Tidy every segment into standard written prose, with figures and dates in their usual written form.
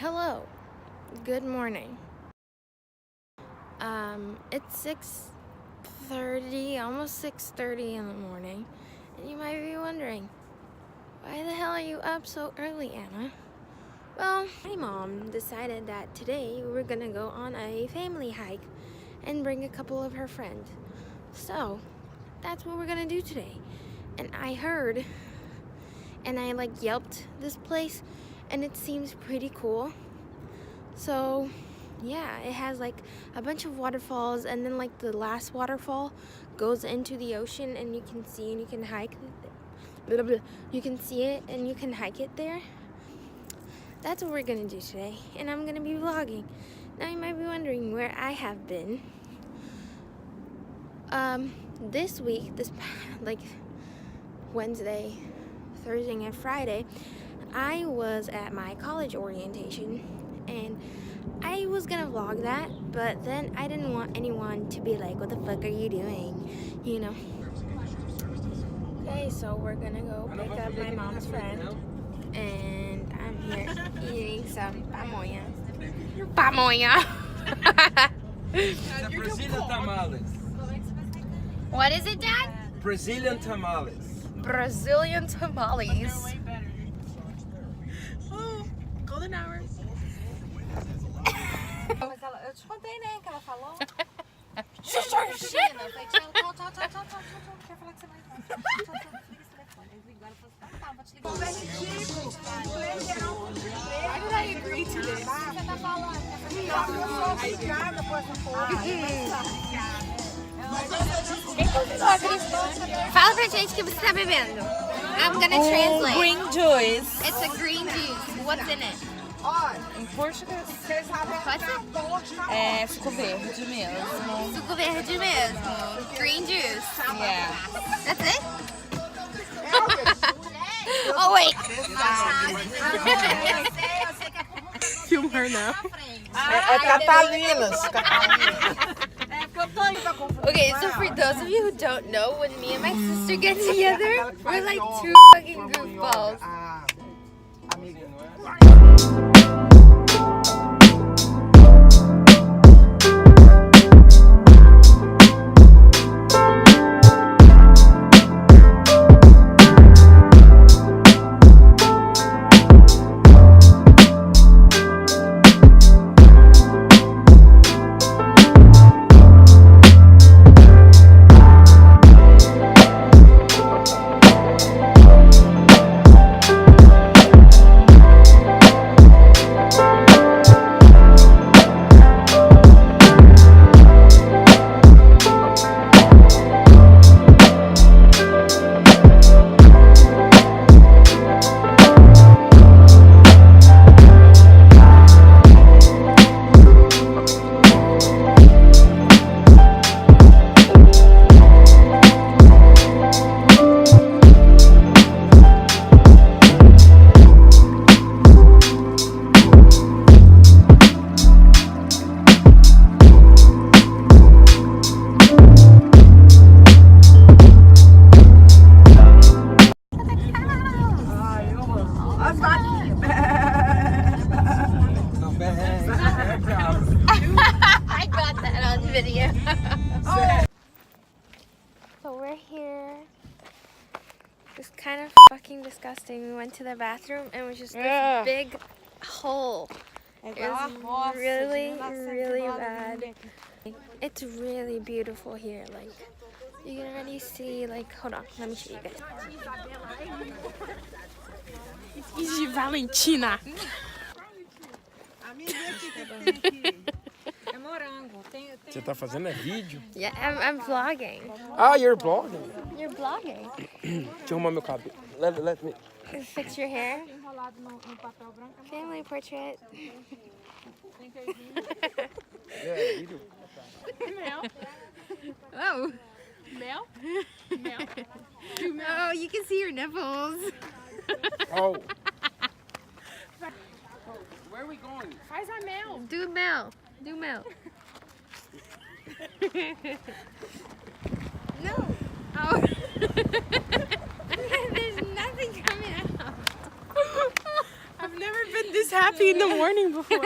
Hello, good morning. It's 6:30, almost 6:30 in the morning, and you might be wondering, why the hell are you up so early, Anna? Well, my mom decided that today we were gonna go on a family hike and bring a couple of her friends. So, that's what we're gonna do today. And I heard, and I yelped this place, and it seems pretty cool. So yeah, it has a bunch of waterfalls, and then the last waterfall goes into the ocean, and you can see and you can hike. You can see it and you can hike it there. That's what we're gonna do today, and I'm gonna be vlogging. Now you might be wondering where I have been. This week, Wednesday, Thursday, and Friday, I was at my college orientation, and I was gonna vlog that, but then I didn't want anyone to be like, what the fuck are you doing? You know? Okay, so we're gonna go pick up my mom's friend, and I'm here eating some pamonha. Pamonha! Brazilian tamales. What is it, Dad? Brazilian tamales. Brazilian tamales. Oh, golden hour. Mas eu te contei, né, que ela falou. Shit! Tchau. Quer falar que você vai. Agora eu falei, tá, vou te ligar. Why did I agree to this? Você tá falando? Eu sou obrigada por essa porra. Fala pra gente o que você tá bebendo. I'm gonna translate. Green juice. It's a green juice. What's in it? Em português. Pode ser? É suco verde mesmo. Suco verde mesmo. Green juice. Yeah. That's it? Oh, wait. Film her now. É Catalinas. Okay, so for those of you who don't know, when me and my sister get together, we're like two fucking goofballs. I got that on video. So we're here. It's kind of fucking disgusting. We went to the bathroom and it was just this big hole. It was really, really bad. It's really beautiful here. You can already see, hold on, let me show you guys. It's de Valentina. É morango. Você tá fazendo vídeo? Yeah, I'm vlogging. Ah, you're vlogging? You're vlogging. Deixa eu arrumar meu cabelo. Let me. Fix your hair. Enrolado no papel branco. Family portrait. Yeah, vídeo. Mel. Oh. Mel? Oh, you can see your nipples. Oh. Where are we going? Faz a mel. Do Mel. Do Mel. No. Oh. There's nothing coming out. I've never been this happy in the morning before.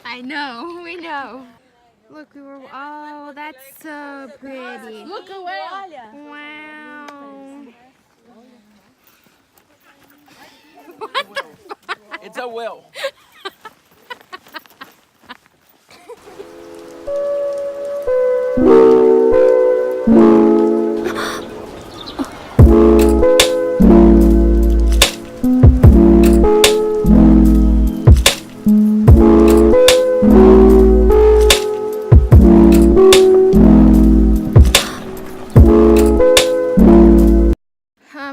I know, we know. Look, we were. Oh, that's so pretty. Look away. Wow. It's a whale.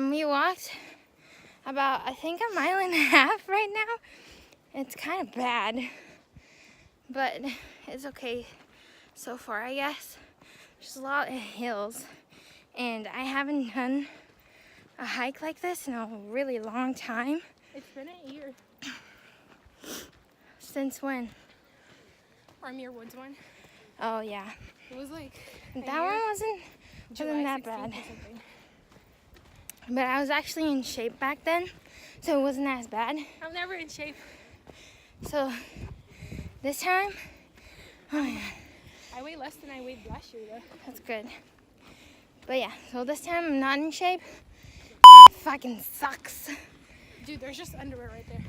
We walked about, I think, a mile and a half right now. It's kind of bad, but it's okay so far, I guess. There's a lot of hills, and I haven't done a hike like this in a really long time. It's been a year. Since when? Armir Woods one. Oh yeah, It was like that one wasn't July that 16th bad. or something. But I was actually in shape back then, so it wasn't as bad. I'm never in shape. So this time, oh my god, I weigh less than I weighed last year though. that's good. But yeah, so this time I'm not in shape. It fucking sucks. Dude, there's just underwear right there.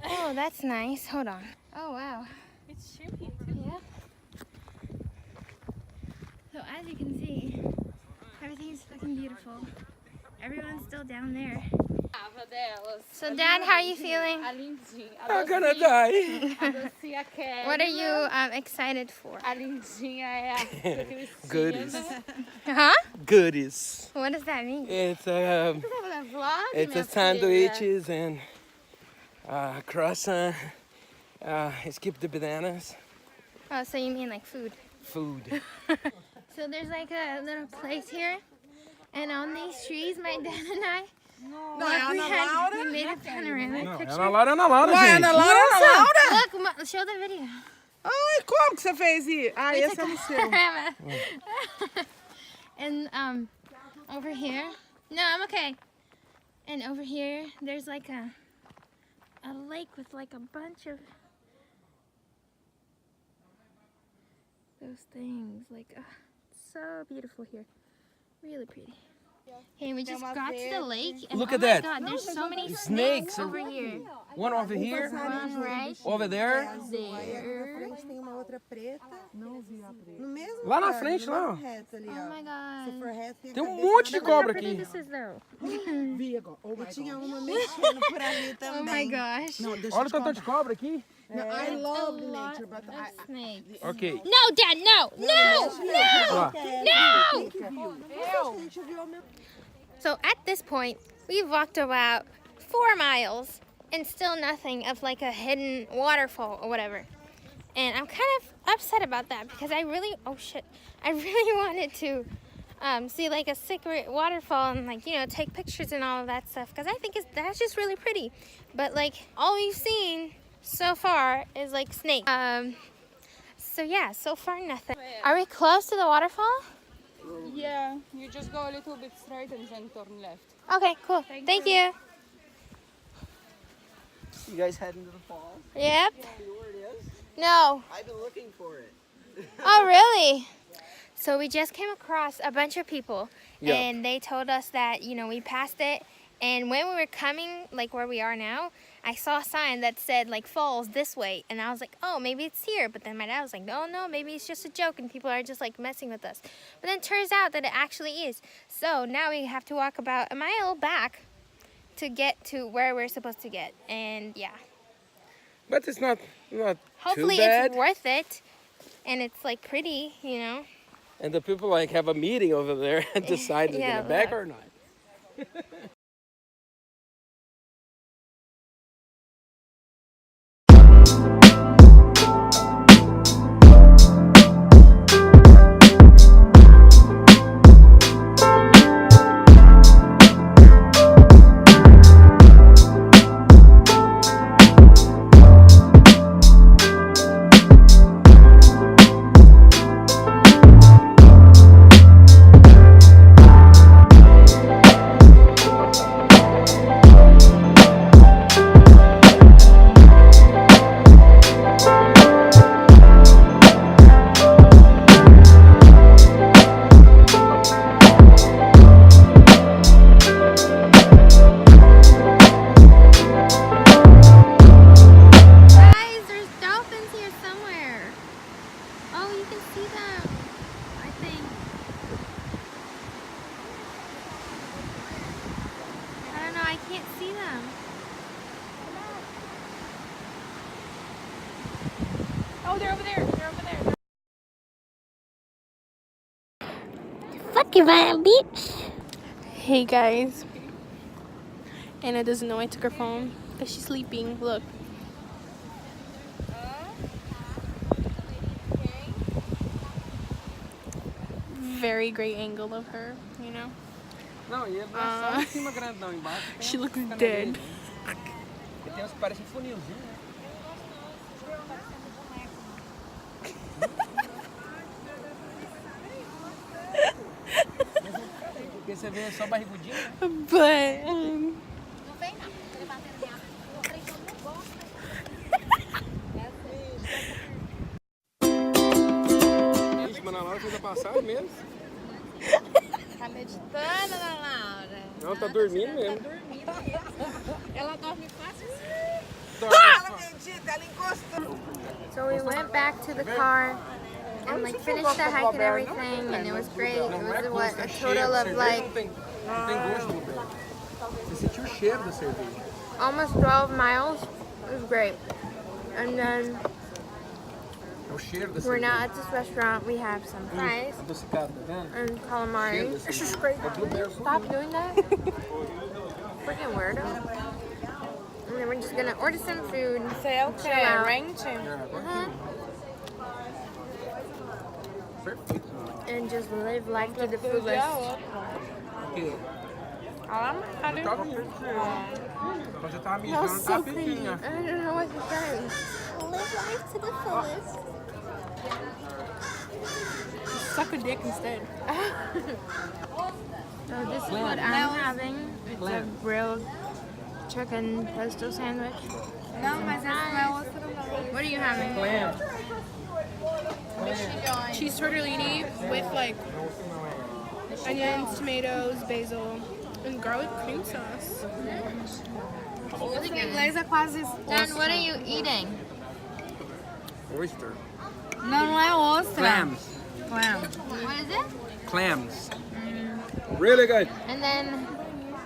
Oh, that's nice. Hold on. Oh wow. It's champagne too. Yeah. So as you can see, everything's fucking beautiful. Everyone's still down there. So Dad, how are you feeling? I'm gonna die. What are you excited for? Goodies. Huh? Goodies. What does that mean? It's sandwiches and croissant. Skip the bananas. Oh, so you mean like food? Food. So there's like a little place here, and on these trees, my dad and I, we made a panoramic picture. Ana Laura, gente. Look, show the video. Ai, como que você fez isso? Ah, esse é no seu. And over here, no, I'm okay. And over here, there's like a lake with like a bunch of those things. Like, it's so beautiful here, really pretty. Okay, we just got to the lake, and Look oh at my that. God, there's so many Snakes. snakes over here. One over here, One right over there. there. frente tem uma outra preta. Não vi a preta. No mesmo Lá na lugar, frente, no lá, mesmo ó. reto ali, Oh ó. my Se for God. reto, tem a Tem cabeça monte de na cobra How pretty aqui. this is though. E tinha uma mexendo por ali Oh my também. gosh. Não, deixa Olha eu o te tanto de contar. cobra aqui. No, I love A lot nature, but of snakes. Ok. No, Dad, no, no, Ó. no. So at this point, we've walked about 4 miles and still nothing of like a hidden waterfall or whatever. And I'm kind of upset about that because I really, oh shit, I really wanted to see like a secret waterfall and like, you know, take pictures and all of that stuff because I think that's just really pretty. But like all we've seen so far is like snakes. So yeah, so far nothing. Are we close to the waterfall? Yeah, you just go a little bit straight and then turn left. Okay, cool. Thank you. You guys heading to the falls? Yep. You know where it is? No. I've been looking for it. Oh, really? So we just came across a bunch of people, Yep. and they told us that, you know, we passed it, and when we were coming, like where we are now, I saw a sign that said, like, falls this way, and I was like, oh, maybe it's here, but then my dad was like, no, maybe it's just a joke, and people are just, like, messing with us. But then it turns out that it actually is. So now we have to walk about a mile back to get to where we're supposed to get, and yeah. But it's not Hopefully too bad. it's worth it, and it's, like, pretty, you know. And the people like have a meeting over there and decide they're Yeah, gonna back look. or not. Oh, they're over there. They're over there. Fuck you, bitch. Hey guys. Anna doesn't know I took her phone because she's sleeping. Look. Very great angle of her, you know. Não, e é só em cima grandão embaixo. She looks dead. E tem uns que parecem funilzinho, né? Porque você vê só barrigudinho, né? But Ixi, mas na Laura fez a passagem mesmo. Tá meditando, Ana Laura. Não, tá dormindo mesmo. Ela dorme fácil. Ela acredita, ela encostou. So we went back to the car and like finished the hike and everything, and it was great. It was what, a total of like Não tem gosto no pé. Você sentiu o cheiro da cerveja. almost 12 miles. It was great. And then É o cheiro da cerveja. we're now at this restaurant. We have some fries Adocicado, tá vendo? and calamari. This is great. Stop doing that. Freaking weirdo. And then we're just gonna order some food. Say chill out. Perfeito. And just live life to the fullest. Porque Tá você tava That mijando, was tá so creepy. pedindo. I don't know what to say. Live life to the fullest. Suck a dick instead. So this is what I'm having. It's a grilled chicken pesto sandwich. Não, mas essa não é outra não. What are you having? Clam. Cheese tortellini with like onions, tomatoes, basil, and garlic cream sauce. Really good. Inglês é quase Dan, what are you eating? Oyster. Não é ostra. Clams. Clam. What is it? Clams. Really good. And then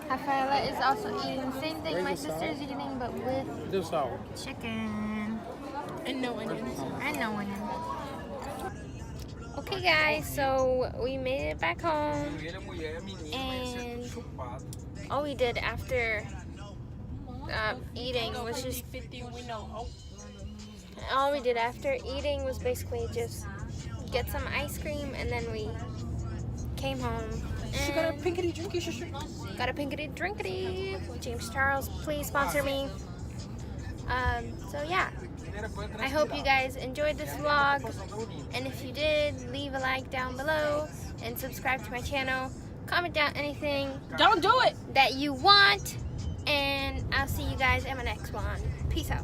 Rafaela is also eating the same thing my sister's eating, but with Deu sal. chicken. And no onions. I know onion. Okay guys, so we made it back home, and all we did after eating was just basically just get some ice cream, and then we came home. She got a pinkity drinky. Got a pinkity drinkity. James Charles, please sponsor me. So yeah, I hope you guys enjoyed this vlog, and if you did, leave a like down below and subscribe to my channel. Comment down anything Don't do it. that you want, and I'll see you guys in my next one. Peace out.